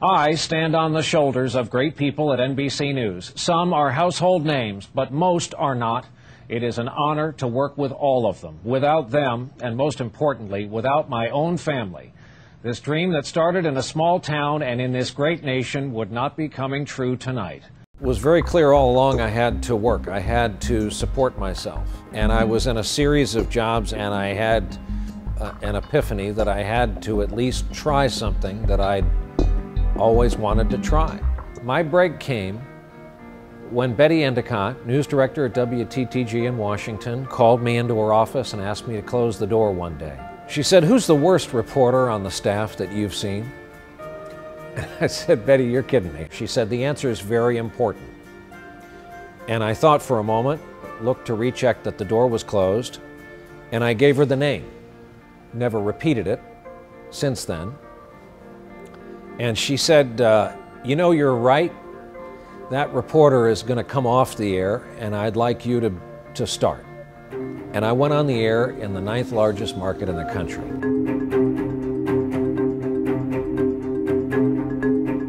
I stand on the shoulders of great people at NBC News. Some are household names, but most are not. It is an honor to work with all of them. Without them, and most importantly, without my own family, this dream that started in a small town and in this great nation would not be coming true tonight. It was very clear all along I had to work. I had to support myself. And I was in a series of jobs, and I had an epiphany that I had to at least try something that I'd always wanted to try. My break came when Betty Endicott, news director at WTTG in Washington, called me into her office and asked me to close the door one day. She said, "Who's the worst reporter on the staff that you've seen?" And I said, "Betty, you're kidding me." She said, "The answer is very important." And I thought for a moment, looked to recheck that the door was closed, and I gave her the name. Never repeated it since then. And she said, "You know, you're right. That reporter is going to come off the air, and I'd like you to start." And I went on the air in the 9th largest market in the country.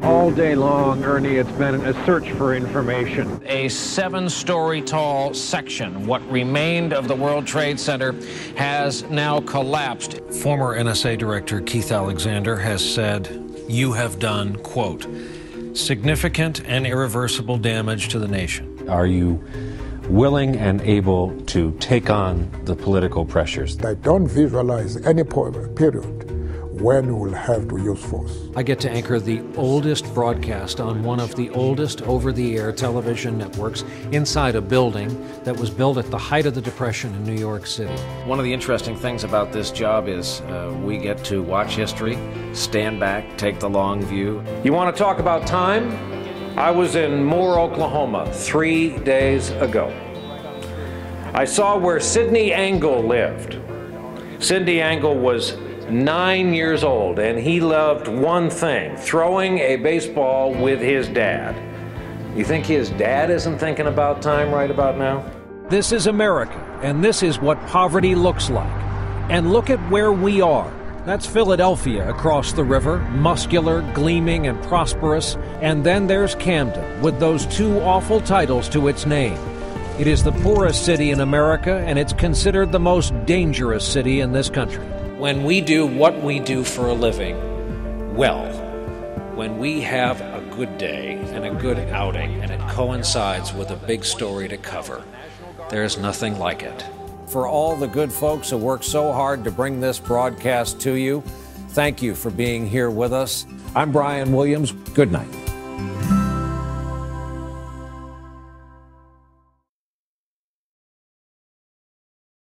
All day long, Ernie, it's been a search for information. A 7-story tall section, what remained of the World Trade Center, has now collapsed. Former NSA Director Keith Alexander has said, "You have done," quote, "significant and irreversible damage to the nation." Are you willing and able to take on the political pressures? I don't visualize any period when we'll have to use force. I get to anchor the oldest broadcast on one of the oldest over-the-air television networks inside a building that was built at the height of the Depression in New York City. One of the interesting things about this job is we get to watch history, stand back, take the long view. You want to talk about time? I was in Moore, Oklahoma 3 days ago. I saw where Sidney Angle lived. Sidney Angle was 9 years old, and he loved one thing: throwing a baseball with his dad. You think his dad isn't thinking about time right about now? This is America, and this is what poverty looks like. And look at where we are. That's Philadelphia across the river, muscular, gleaming, and prosperous. And then there's Camden, with those 2 awful titles to its name. It is the poorest city in America, and it's considered the most dangerous city in this country. When we do what we do for a living, well, when we have a good day and a good outing, and it coincides with a big story to cover, there's nothing like it. For all the good folks who work so hard to bring this broadcast to you, thank you for being here with us. I'm Brian Williams. Good night.